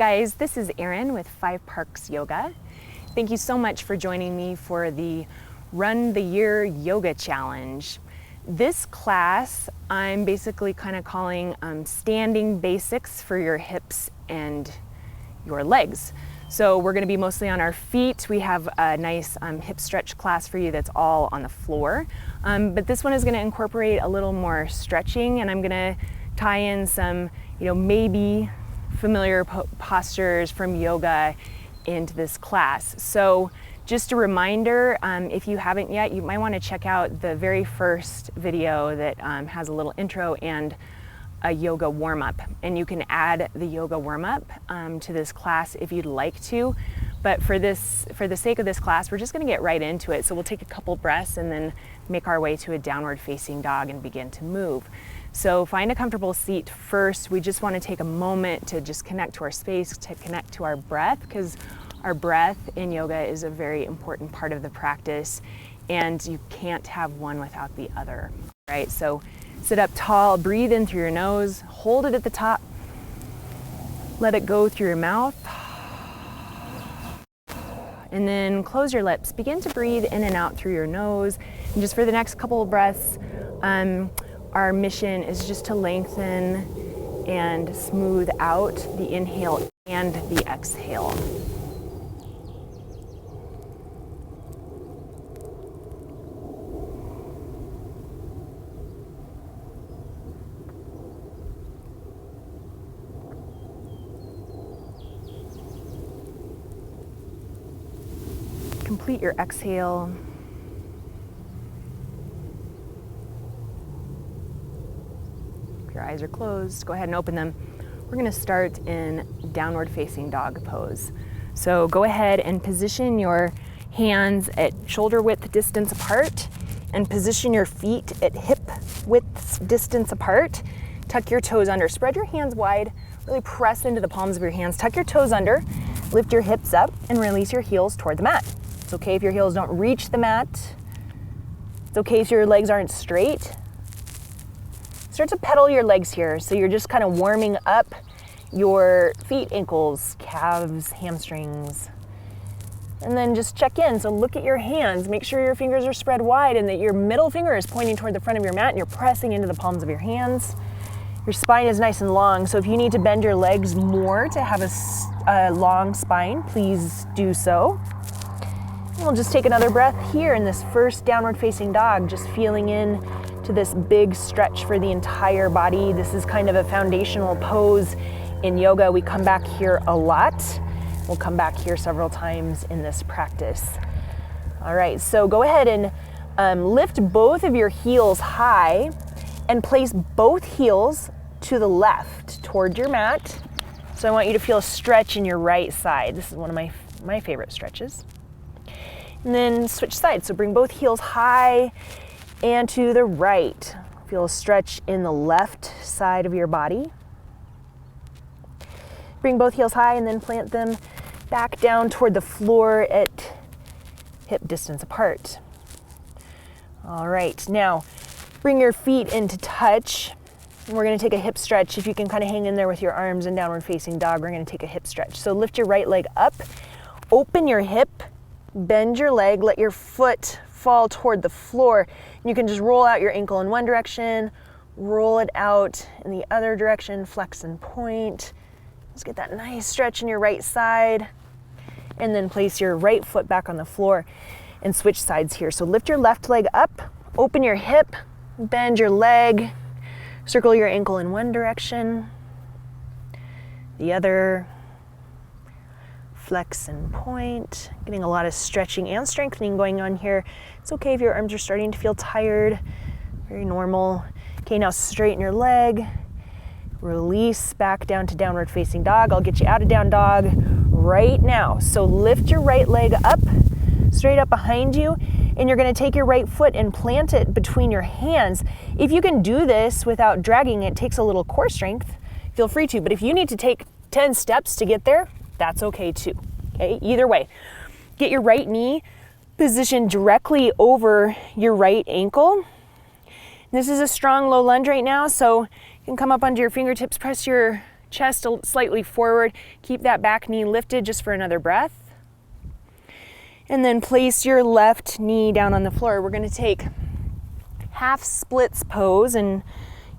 guys, this is Erin with 5 Parks Yoga. Thank you so much for joining me for the Run the Year Yoga Challenge. This class I'm basically kind of calling standing basics for your hips and your legs. So we're going to be mostly on our feet. We have a nice hip stretch class for you that's all on the floor. But this one is going to incorporate a little more stretching, and I'm going to tie in some, maybe familiar postures from yoga into this class. So just a reminder, if you haven't yet, you might want to check out the very first video that has a little intro and a yoga warm-up, and you can add the yoga warm-up to this class if you'd like to. But for the sake of this class, we're just going to get right into it. So we'll take a couple breaths and then make our way to a downward facing dog and begin to move. So find a comfortable seat first. We just want to take a moment to just connect to our space, to connect to our breath, because our breath in yoga is a very important part of the practice, and you can't have one without the other, right? So sit up tall, breathe in through your nose, hold it at the top, let it go through your mouth, and then close your lips. Begin to breathe in and out through your nose. And just for the next couple of breaths, our mission is just to lengthen and smooth out the inhale and the exhale. Complete your exhale. If your eyes are closed, go ahead and open them. We're going to start in downward facing dog pose. So go ahead and position your hands at shoulder width distance apart, and position your feet at hip width distance apart. Tuck your toes under, spread your hands wide, really press into the palms of your hands. Tuck your toes under, lift your hips up, and release your heels toward the mat. It's okay if your heels don't reach the mat. It's okay if your legs aren't straight. Start to pedal your legs here. So you're just kind of warming up your feet, ankles, calves, hamstrings. And then just check in. So look at your hands. Make sure your fingers are spread wide and that your middle finger is pointing toward the front of your mat and you're pressing into the palms of your hands. Your spine is nice and long. So if you need to bend your legs more to have a long spine, please do so. We'll just take another breath here in this first downward facing dog, just feeling in to this big stretch for the entire body. This is kind of a foundational pose in yoga. We come back here a lot. We'll come back here several times in this practice. All right, so go ahead and lift both of your heels high and place both heels to the left toward your mat. So I want you to feel a stretch in your right side. This is one of my favorite stretches. And then switch sides. So bring both heels high and to the right. Feel a stretch in the left side of your body. Bring both heels high and then plant them back down toward the floor at hip distance apart. All right, now bring your feet into touch. And we're going to take a hip stretch. If you can kind of hang in there with your arms in downward facing dog, we're going to take a hip stretch. So lift your right leg up, open your hip, bend your leg, let your foot fall toward the floor. You can just roll out your ankle in one direction, roll it out in the other direction, flex and point. Just get that nice stretch in your right side, and then place your right foot back on the floor and switch sides here. So lift your left leg up, open your hip, bend your leg, circle your ankle in one direction, the other, flex and point. Getting a lot of stretching and strengthening going on here. It's okay if your arms are starting to feel tired, very normal. Okay, now straighten your leg, release back down to downward facing dog. I'll get you out of down dog right now. So lift your right leg up, straight up behind you, and you're going to take your right foot and plant it between your hands. If you can do this without dragging, it takes a little core strength, feel free to. But if you need to take 10 steps to get there, that's okay too. Okay, either way, get your right knee positioned directly over your right ankle. This is a strong low lunge right now, so you can come up onto your fingertips, press your chest slightly forward. Keep that back knee lifted just for another breath. And then place your left knee down on the floor. We're going to take half splits pose. In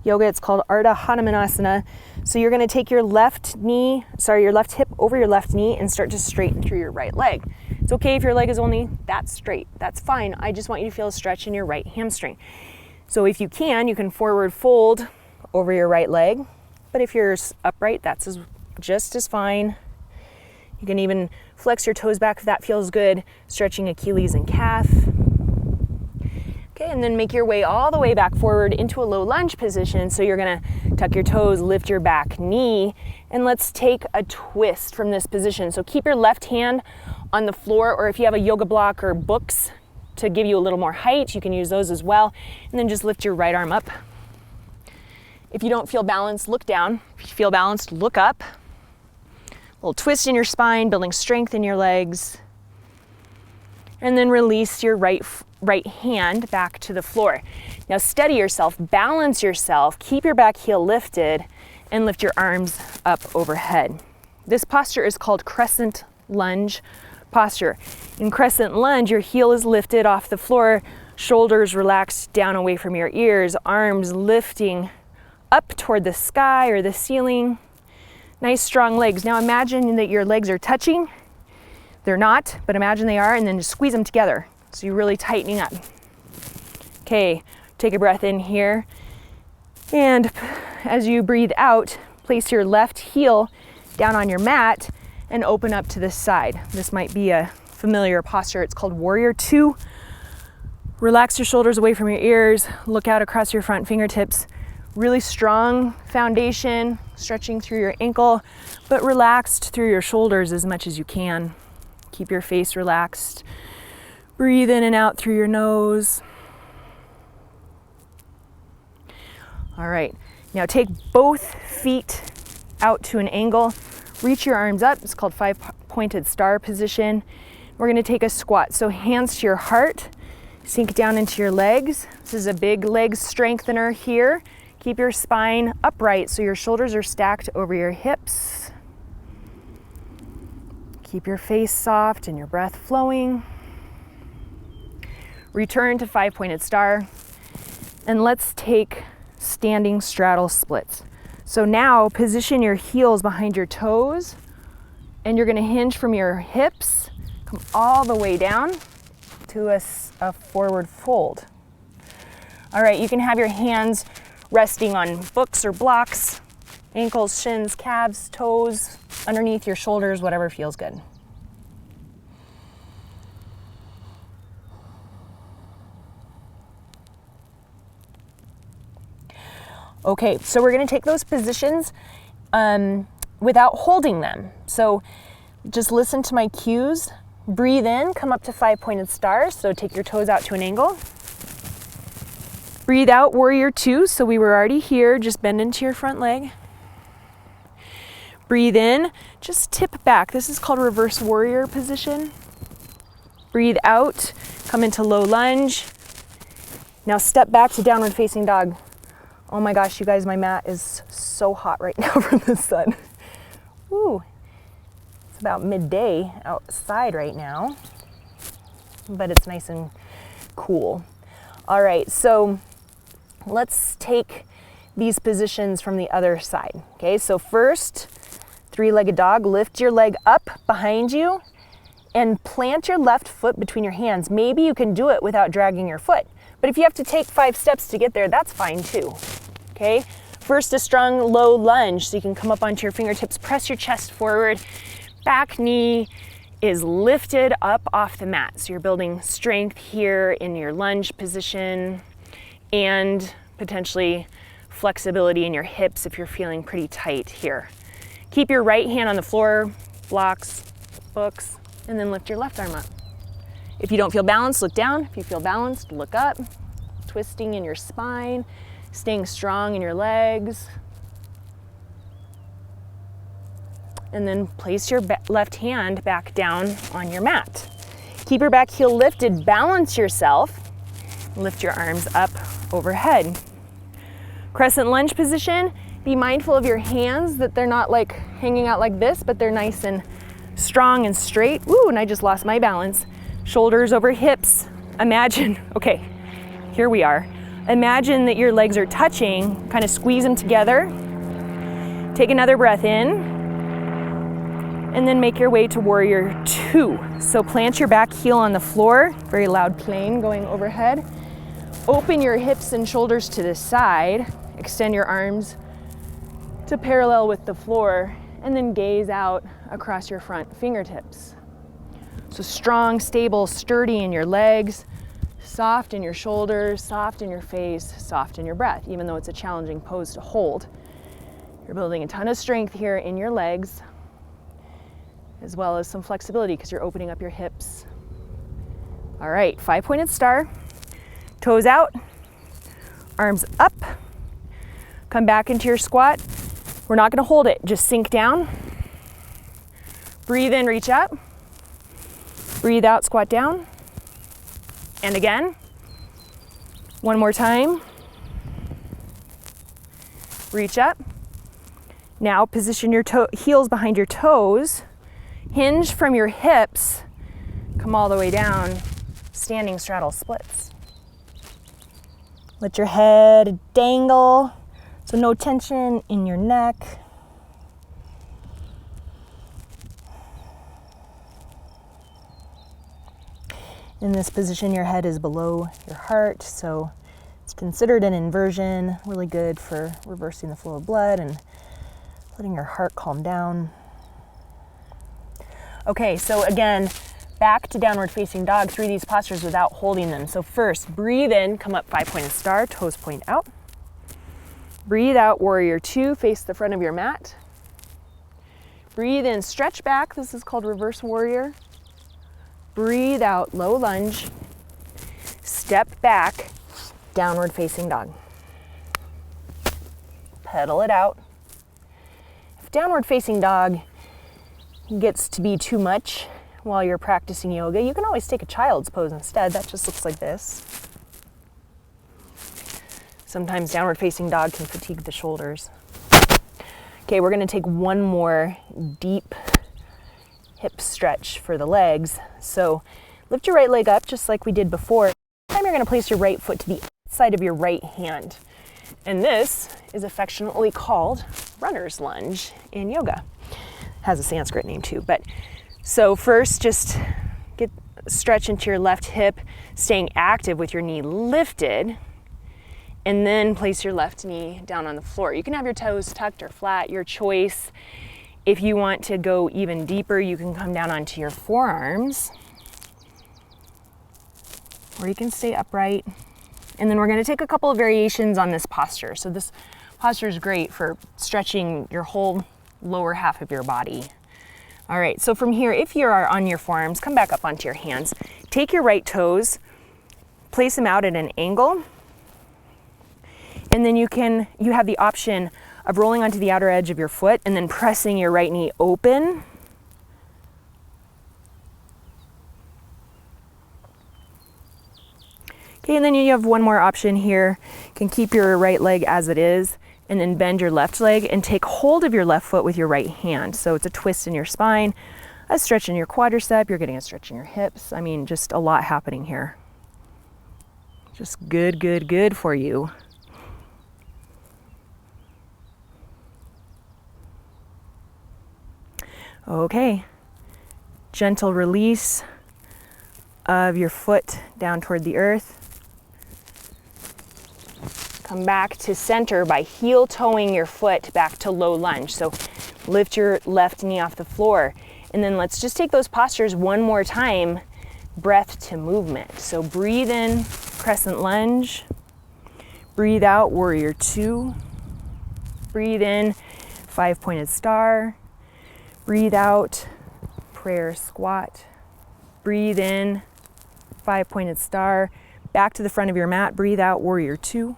yoga, it's called Ardha Hanumanasana. So you're going to take your left hip over your left knee and start to straighten through your right leg. It's okay if your leg is only that straight. That's fine. I just want you to feel a stretch in your right hamstring. So if you can forward fold over your right leg. But if you're upright, that's just as fine. You can even flex your toes back if that feels good, stretching Achilles and calf. Okay, and then make your way all the way back forward into a low lunge position. So you're gonna tuck your toes, lift your back knee, and let's take a twist from this position. So keep your left hand on the floor, or if you have a yoga block or books to give you a little more height, you can use those as well. And then just lift your right arm up. If you don't feel balanced, look down. If you feel balanced, look up. A little twist in your spine, building strength in your legs. And then release your right hand back to the floor. Now steady yourself, balance yourself, keep your back heel lifted, and lift your arms up overhead. This posture is called crescent lunge posture. In crescent lunge, your heel is lifted off the floor, shoulders relaxed down away from your ears, arms lifting up toward the sky or the ceiling. Nice strong legs. Now imagine that your legs are touching. They're not, but imagine they are, and then just squeeze them together. So you're really tightening up. Okay, take a breath in here. And as you breathe out, place your left heel down on your mat and open up to the side. This might be a familiar posture. It's called Warrior Two. Relax your shoulders away from your ears. Look out across your front fingertips. Really strong foundation, stretching through your ankle, but relaxed through your shoulders as much as you can. Keep your face relaxed. Breathe in and out through your nose. All right, now take both feet out to an angle. Reach your arms up. It's called five-pointed star position. We're gonna take a squat. So hands to your heart, sink down into your legs. This is a big leg strengthener here. Keep your spine upright so your shoulders are stacked over your hips. Keep your face soft and your breath flowing. Return to five-pointed star. And let's take standing straddle splits. So now position your heels behind your toes, and you're gonna hinge from your hips, come all the way down to a forward fold. All right, you can have your hands resting on books or blocks, ankles, shins, calves, toes, underneath your shoulders, whatever feels good. Okay, so we're gonna take those positions without holding them. So just listen to my cues. Breathe in, come up to five-pointed star, so take your toes out to an angle. Breathe out, Warrior Two, so we were already here, just bend into your front leg. Breathe in, just tip back. This is called reverse warrior position. Breathe out, come into low lunge. Now step back to downward facing dog. Oh my gosh, you guys, my mat is so hot right now from the sun. Ooh, it's about midday outside right now, but it's nice and cool. All right, so let's take these positions from the other side. Okay, so first, three-legged dog, lift your leg up behind you and plant your left foot between your hands. Maybe you can do it without dragging your foot, but if you have to take 5 steps to get there, that's fine too. Okay, first a strong low lunge, so you can come up onto your fingertips, press your chest forward, back knee is lifted up off the mat. So you're building strength here in your lunge position and potentially flexibility in your hips if you're feeling pretty tight here. Keep your right hand on the floor, blocks, books, and then lift your left arm up. If you don't feel balanced, look down. If you feel balanced, look up. Twisting in your spine, staying strong in your legs. And then place your left hand back down on your mat. Keep your back heel lifted, balance yourself, lift your arms up overhead. Crescent lunge position, Be mindful of your hands, that they're not like hanging out like this, but they're nice and strong and straight. Ooh, and I just lost my balance. Shoulders over hips. Imagine, okay, here we are. Imagine that your legs are touching, kind of squeeze them together. Take another breath in, and then make your way to warrior two. So plant your back heel on the floor, very loud plane going overhead. Open your hips and shoulders to the side, extend your arms to parallel with the floor, and then gaze out across your front fingertips. So strong, stable, sturdy in your legs, soft in your shoulders, soft in your face, soft in your breath, even though it's a challenging pose to hold. You're building a ton of strength here in your legs, as well as some flexibility because you're opening up your hips. All right, 5-pointed star, toes out, arms up, come back into your squat. We're not gonna hold it, just sink down. Breathe in, reach up. Breathe out, squat down. And again. One more time. Reach up. Now position your heels behind your toes. Hinge from your hips. Come all the way down. Standing straddle splits. Let your head dangle. So no tension in your neck. In this position, your head is below your heart, so it's considered an inversion, really good for reversing the flow of blood and letting your heart calm down. Okay, so again, back to downward facing dog, 3 of these postures without holding them. So first, breathe in, come up 5-pointed star, toes point out. Breathe out, warrior two, face the front of your mat. Breathe in, stretch back. This is called reverse warrior. Breathe out, low lunge. Step back, downward facing dog. Pedal it out. If downward facing dog gets to be too much while you're practicing yoga, you can always take a child's pose instead. That just looks like this. Sometimes downward facing dog can fatigue the shoulders. Okay, we're gonna take one more deep hip stretch for the legs. So lift your right leg up just like we did before. This time you're gonna place your right foot to the side of your right hand. And this is affectionately called runner's lunge in yoga. Has a Sanskrit name too, but so first just get stretch into your left hip, staying active with your knee lifted. And then place your left knee down on the floor. You can have your toes tucked or flat, your choice. If you want to go even deeper, you can come down onto your forearms. Or you can stay upright. And then we're gonna take a couple of variations on this posture. So this posture is great for stretching your whole lower half of your body. All right, so from here, if you are on your forearms, come back up onto your hands. Take your right toes, place them out at an angle. And then you have the option of rolling onto the outer edge of your foot and then pressing your right knee open. Okay, and then you have one more option here. You can keep your right leg as it is and then bend your left leg and take hold of your left foot with your right hand. So it's a twist in your spine, a stretch in your quadricep, you're getting a stretch in your hips. I mean, just a lot happening here. Just good, good, good for you. Okay, gentle release of your foot down toward the earth. Come back to center by heel toeing your foot back to low lunge. So lift your left knee off the floor. And then let's just take those postures one more time, breath to movement. So breathe in, crescent lunge. Breathe out, warrior two. Breathe in, 5-pointed star. Breathe out, prayer squat. Breathe in, 5-pointed star. Back to the front of your mat, breathe out, warrior two.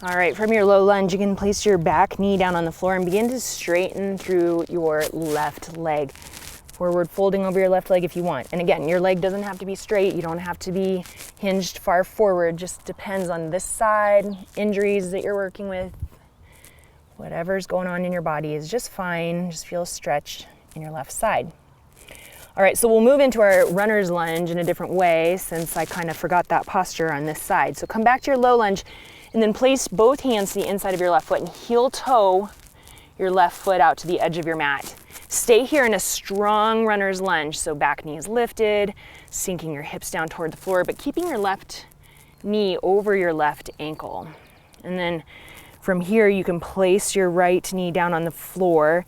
All right, from your low lunge, you can place your back knee down on the floor and begin to straighten through your left leg. Forward folding over your left leg if you want. And again, your leg doesn't have to be straight. You don't have to be hinged far forward. Just depends on this side, injuries that you're working with, Whatever's going on in your body is just fine. Just feel a stretch in your left side. All right, so we'll move into our runner's lunge in a different way since I kind of forgot that posture on this side. So come back to your low lunge and then place both hands to the inside of your left foot and heel toe your left foot out to the edge of your mat. Stay here in a strong runner's lunge. So back knee is lifted, sinking your hips down toward the floor, but keeping your left knee over your left ankle. And then from here, you can place your right knee down on the floor,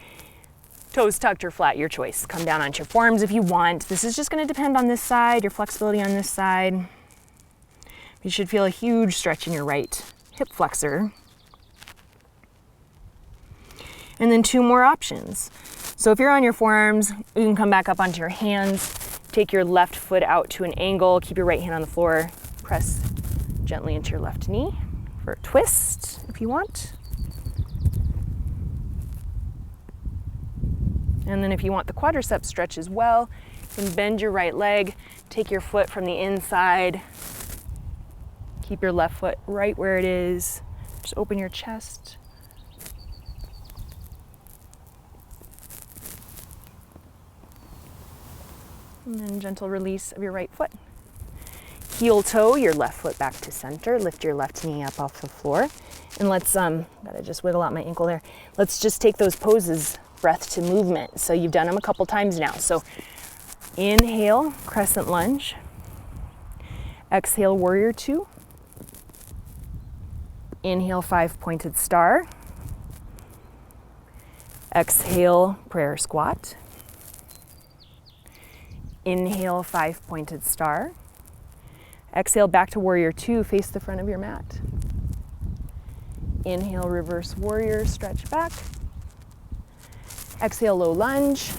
toes tucked or flat, your choice. Come down onto your forearms if you want. This is just going to depend on this side, your flexibility on this side. You should feel a huge stretch in your right hip flexor. And then 2 more options. So if you're on your forearms, you can come back up onto your hands, take your left foot out to an angle, keep your right hand on the floor, press gently into your left knee for a twist if you want. And then if you want the quadricep stretch as well, you can bend your right leg, take your foot from the inside, keep your left foot right where it is, just open your chest. And then gentle release of your right foot. Heel toe your left foot back to center, lift your left knee up off the floor. And let's, gotta just wiggle out my ankle there. Let's just take those poses breath to movement. So you've done them a couple times now. So inhale, crescent lunge. Exhale, warrior 2. Inhale, 5 pointed star. Exhale, prayer squat. Inhale, 5 pointed star. Exhale, back to warrior 2, face the front of your mat. Inhale, reverse warrior, stretch back. Exhale, low lunge.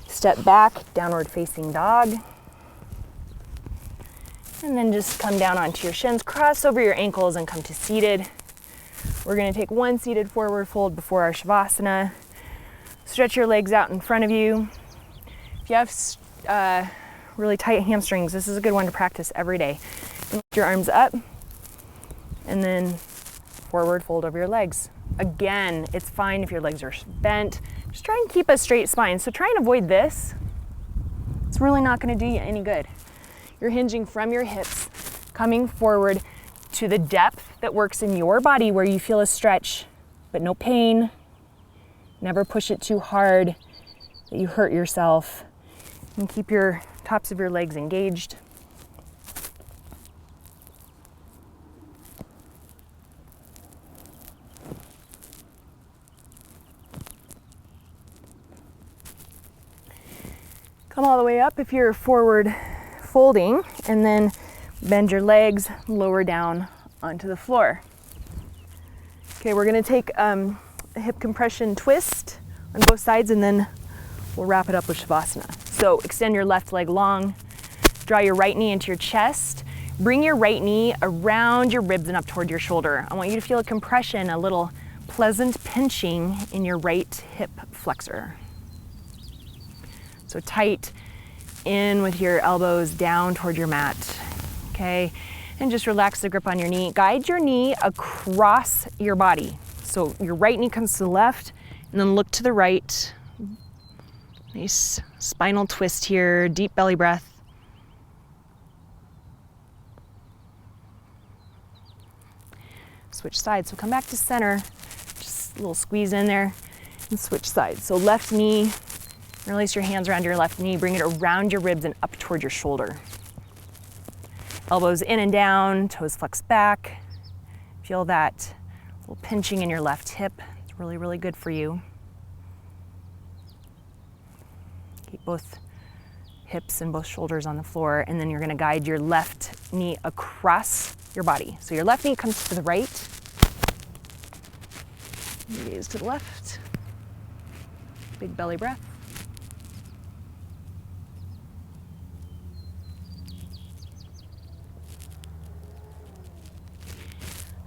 Step back, downward facing dog. And then just come down onto your shins, cross over your ankles and come to seated. We're gonna take one seated forward fold before our shavasana. Stretch your legs out in front of you. If you have really tight hamstrings, this is a good one to practice every day. Lift your arms up and then forward fold over your legs. Again, it's fine if your legs are bent. Just try and keep a straight spine. So try and avoid this. It's really not going to do you any good. You're hinging from your hips, coming forward to the depth that works in your body where you feel a stretch, but no pain. Never push it too hard that you hurt yourself. And keep your tops of your legs engaged. Come all the way up if you're forward folding, and then bend your legs, lower down onto the floor. Okay, we're gonna take a hip compression twist on both sides, and then we'll wrap it up with shavasana. So extend your left leg long, draw your right knee into your chest, bring your right knee around your ribs and up toward your shoulder. I want you to feel a compression, a little pleasant pinching in your right hip flexor. So tight in with your elbows down toward your mat, okay? And just relax the grip on your knee. Guide your knee across your body. So your right knee comes to the left, and then look to the right. Nice spinal twist here, deep belly breath. Switch sides, so come back to center, just a little squeeze in there, and switch sides. So left knee, release your hands around your left knee, bring it around your ribs and up toward your shoulder. Elbows in and down, toes flex back. Feel that little pinching in your left hip. It's really, really good for you. Keep both hips and both shoulders on the floor, and then you're gonna guide your left knee across your body. So your left knee comes to the right, gaze to the left, big belly breath.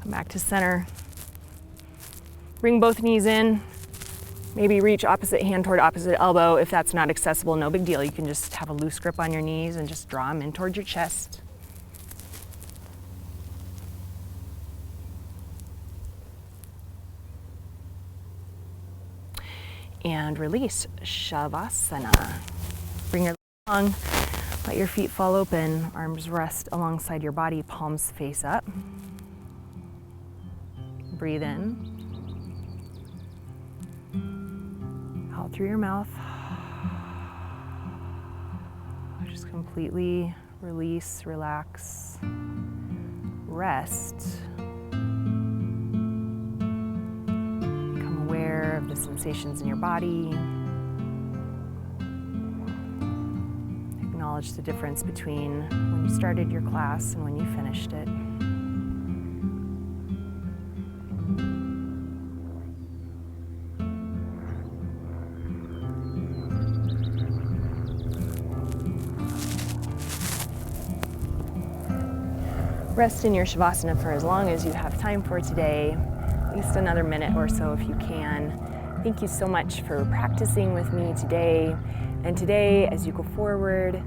Come back to center. Bring both knees in. Maybe reach opposite hand toward opposite elbow. If that's not accessible, no big deal. You can just have a loose grip on your knees and just draw them in towards your chest. And release, shavasana. Bring your long, let your feet fall open, arms rest alongside your body, palms face up. Breathe in. Out through your mouth. Just completely release, relax, rest. Become aware of the sensations in your body. Acknowledge the difference between when you started your class and when you finished it. Rest in your shavasana for as long as you have time for today, at least another minute or so if you can. Thank you so much for practicing with me today. And today, as you go forward,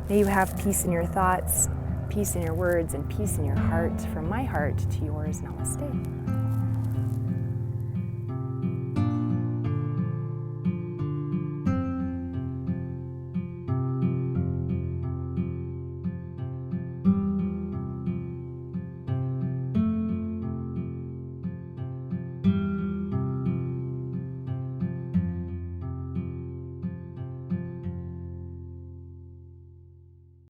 may you have peace in your thoughts, peace in your words, and peace in your heart. From my heart to yours, namaste.